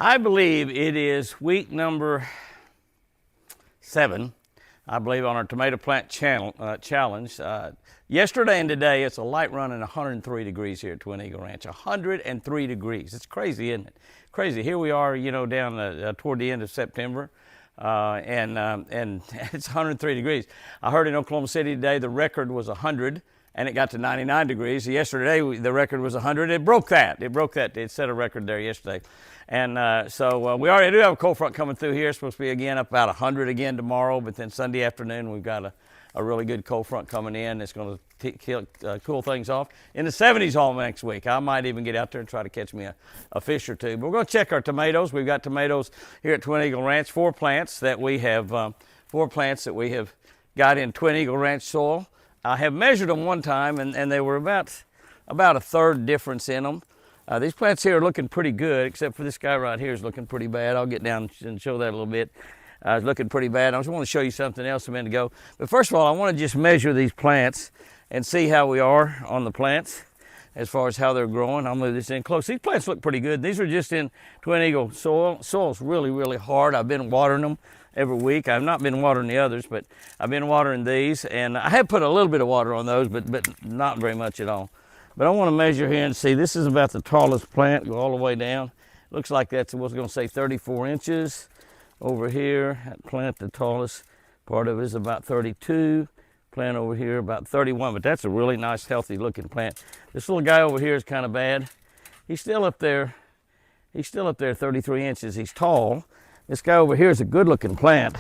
I believe it is week number 7, I believe, on our tomato plant challenge. Yesterday and today, it's a light run and 103 degrees here at Twin Eagle Ranch. 103 degrees. It's crazy, isn't it? Crazy. Here we are, you know, down toward the end of September, and it's 103 degrees. I heard in Oklahoma City today the record was 100, and it got to 99 degrees. Yesterday, the record was 100. It broke that. It set a record there yesterday. And so we already do have a cold front coming through here. It's supposed to be again up about 100 again tomorrow, but then Sunday afternoon we've got a really good cold front coming in. It's going to cool things off in the 70s all next week. I might even get out there and try to catch me a fish or two. But we're going to check our tomatoes. We've got tomatoes here at Twin Eagle Ranch, 4 plants that we have got in Twin Eagle Ranch soil. I have measured them one time, and they were about a third difference in them. These plants here are looking pretty good, except for this guy right here is looking pretty bad. I'll get down and show that a little bit. It's looking pretty bad. I just want to show you something else a minute ago. But first of all, I want to just measure these plants and see how we are on the plants as far as how they're growing. I'll move this in close. These plants look pretty good. These are just in Twin Eagle soil. Soil's really, really hard. I've been watering them every week. I've not been watering the others, but I've been watering these. And I have put a little bit of water on those, but not very much at all. But I want to measure here and see. This is about the tallest plant. Go all the way down. Looks like that's, I was going to say 34 inches. Over here, that plant, the tallest part of it is about 32. Plant over here about 31, but that's a really nice, healthy looking plant. This little guy over here is kind of bad. He's still up there. He's still up there 33 inches. He's tall. This guy over here is a good looking plant.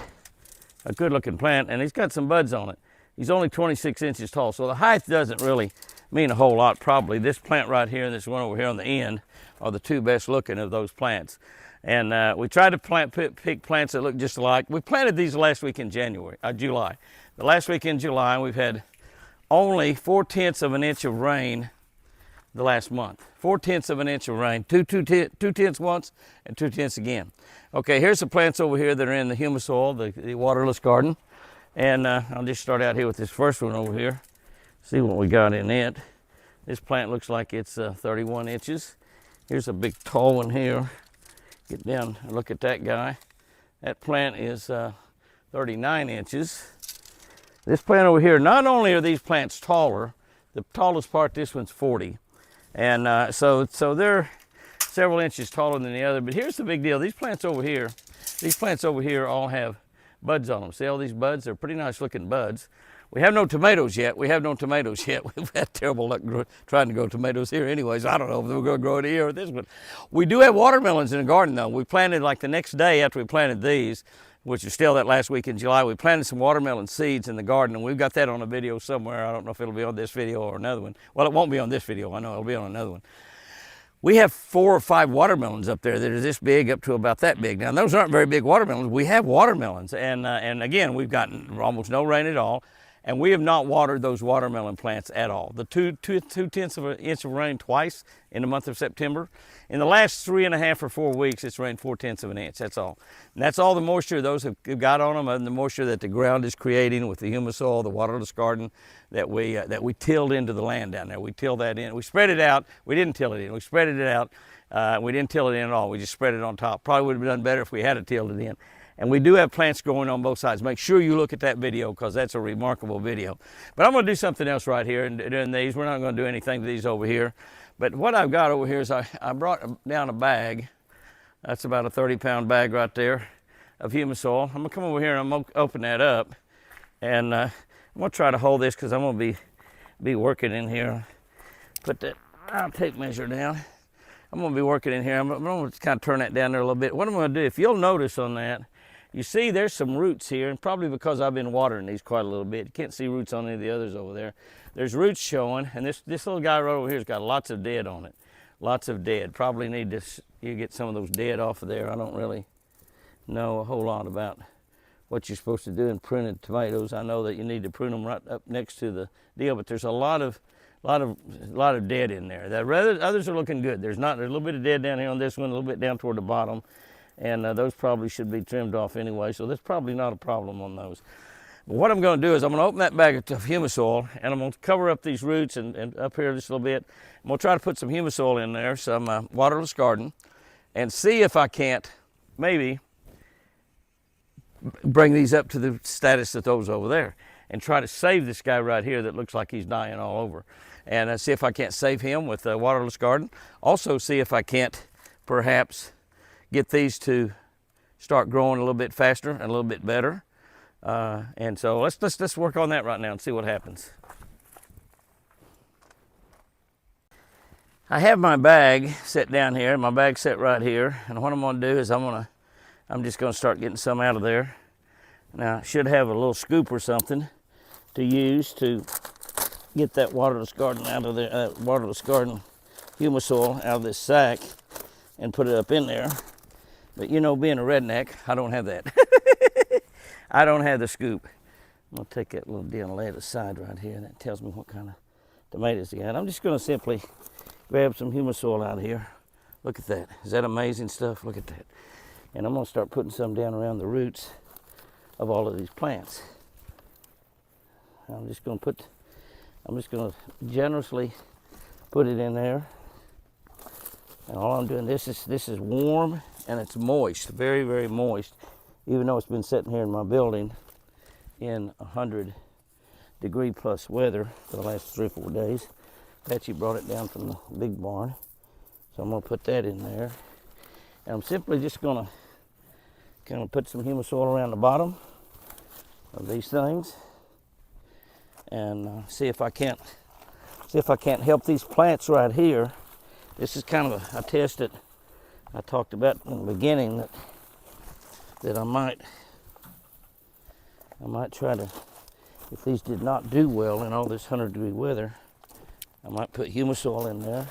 A good looking plant, and he's got some buds on it. He's only 26 inches tall, so the height doesn't really mean a whole lot probably. This plant right here and this one over here on the end are the 2 best looking of those plants. And we tried to pick plants that look just alike. We planted these last week in July. The last week in July, we've had only 4/10 of an inch of rain the last month. 4/10 of an inch of rain. 2/10 once and 2/10 again. Okay, here's the plants over here that are in the Humisoil, the waterless garden. And I'll just start out here with this first one over here. See what we got in it. This plant looks like it's 31 inches. Here's a big tall one here. Get down and look at that guy. That plant is 39 inches. This plant over here, not only are these plants taller, the tallest part, this one's 40. And so they're several inches taller than the other. But here's the big deal. These plants over here all have buds on them. See all these buds? They're pretty nice looking buds. We have no tomatoes yet. We've had terrible luck trying to grow tomatoes here anyways. I don't know if we're going to grow it here or this one. We do have watermelons in the garden though. We planted like the next day after we planted these, which is still that last week in July, we planted some watermelon seeds in the garden, and we've got that on a video somewhere. I don't know if it'll be on this video or another one. Well, it won't be on this video. I know it'll be on another one. We have 4 or 5 watermelons up there that are this big up to about that big. Now, those aren't very big watermelons. We have watermelons, and again, we've gotten almost no rain at all. And we have not watered those watermelon plants at all. The 2/10 of an inch of rain twice in the month of September. In the last 3.5 or 4 weeks, it's rained 4/10 of an inch. That's all. And that's all the moisture those have got on them, and the moisture that the ground is creating with the Humisoil, the waterless garden that we tilled into the land down there. We tilled that in. We spread it out. We didn't till it in. We spread it out. We didn't till it in at all. We just spread it on top. Probably would have done better if we had tilled it in. And we do have plants growing on both sides. Make sure you look at that video because that's a remarkable video. But I'm going to do something else right here and doing these. We're not going to do anything to these over here. But what I've got over here is I brought down a bag. That's about a 30-pound bag right there of Humisoil. I'm going to come over here and I'm going to open that up. And I'm going to try to hold this because I'm going to be working in here. Put that tape measure down. I'm going to be working in here. I'm going to kind of turn that down there a little bit. What I'm going to do, if you'll notice on that, you see there's some roots here, and probably because I've been watering these quite a little bit. You can't see roots on any of the others over there. There's roots showing, and this little guy right over here has got lots of dead on it. Lots of dead. Probably need to get some of those dead off of there. I don't really know a whole lot about what you're supposed to do in pruning tomatoes. I know that you need to prune them right up next to the deal, but there's a lot of dead in there. The others are looking good. There's a little bit of dead down here on this one, a little bit down toward the bottom. And those probably should be trimmed off anyway, so there's probably not a problem on those. But what I'm going to do is I'm going to open that bag of Humisoil, and I'm going to cover up these roots and up here just a little bit. I'm going to try to put some Humisoil in there, some waterless garden, and see if I can't maybe bring these up to the status of those over there, and try to save this guy right here that looks like he's dying all over. And see if I can't save him with a waterless garden. Also see if I can't perhaps get these to start growing a little bit faster and a little bit better. And so let's work on that right now and see what happens. I have my bag set down here. My bag's set right here. And what I'm gonna do is I'm just gonna start getting some out of there. Now I should have a little scoop or something to use to get that waterless garden out of there, waterless garden Humisoil out of this sack and put it up in there. But you know, being a redneck, I don't have that. I don't have the scoop. I'm gonna take that little deal and lay it aside right here, and that tells me what kind of tomatoes they got. I'm just gonna simply grab some Humisoil out of here. Look at that. Is that amazing stuff? Look at that. And I'm gonna start putting some down around the roots of all of these plants. I'm just gonna generously put it in there. And all I'm doing, this is warm and it's moist, very, very moist. Even though it's been sitting here in my building in 100-degree plus weather for the last 3 or 4 days. Betsy brought it down from the big barn. So I'm gonna put that in there. And I'm simply just gonna kind of put some Humisoil around the bottom of these things and see if I can't help these plants right here. This is kind of a test that I talked about in the beginning that I might try to, if these did not do well in all this 100-degree weather, I might put Humisoil in there.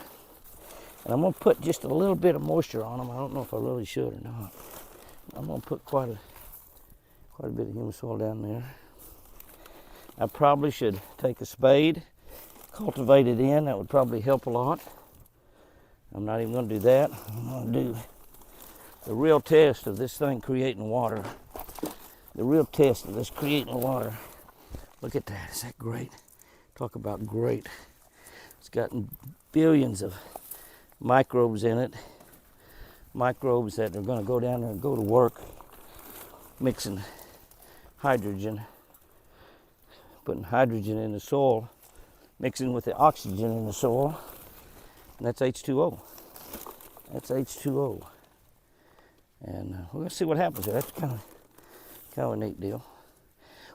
And I'm gonna put just a little bit of moisture on them. I don't know if I really should or not. I'm gonna put quite a bit of Humisoil down there. I probably should take a spade, cultivate it in. That would probably help a lot. I'm not even gonna do that. I'm gonna do the real test of this thing creating water. The real test of this creating water. Look at that, is that great? Talk about great. It's got billions of microbes in it. Microbes that are gonna go down there and go to work mixing hydrogen, putting hydrogen in the soil, mixing with the oxygen in the soil, and that's H2O. That's H2O. And we're gonna see what happens there. That's kind of a neat deal.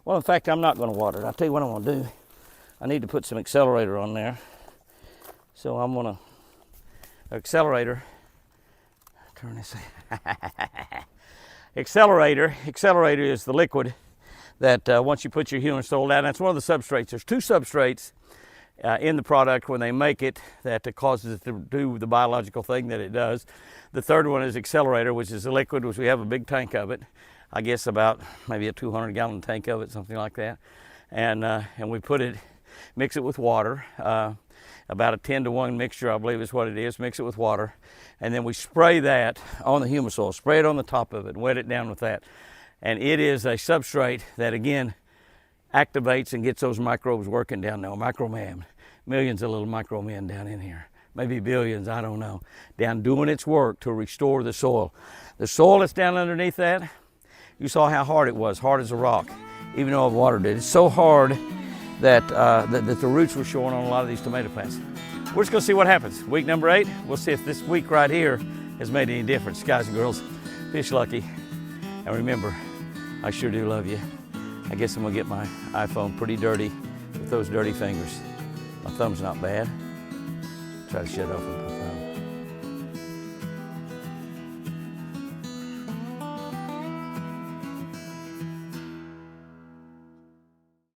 Well, in fact, I'm not gonna water it. I'll tell you what I'm gonna do. I need to put some accelerator on there. So I'm gonna, accelerator, turn this, accelerator is the liquid that once you put your Humisoil down, that's one of the substrates. There's 2 substrates in the product when they make it that causes it to do the biological thing that it does. The third one is accelerator, which is a liquid, which we have a big tank of it. I guess about maybe a 200-gallon tank of it, something like that. And we put it, mix it with water, about a 10-to-1 mixture, I believe is what it is. Mix it with water, and then we spray that on the Humisoil. Spray it on the top of it, and wet it down with that. And it is a substrate that again activates and gets those microbes working down there. Microman, millions of little micromen down in here, maybe billions, I don't know, down doing its work to restore the soil. The soil that's down underneath that, you saw how hard it was, hard as a rock, even though I've watered it. It's so hard that, that the roots were showing on a lot of these tomato plants. We're just gonna see what happens. Week number 8, we'll see if this week right here has made any difference. Guys and girls, fish lucky. And remember, I sure do love you. I guess I'm gonna get my iPhone pretty dirty with those dirty fingers. My thumb's not bad. Try to shut off.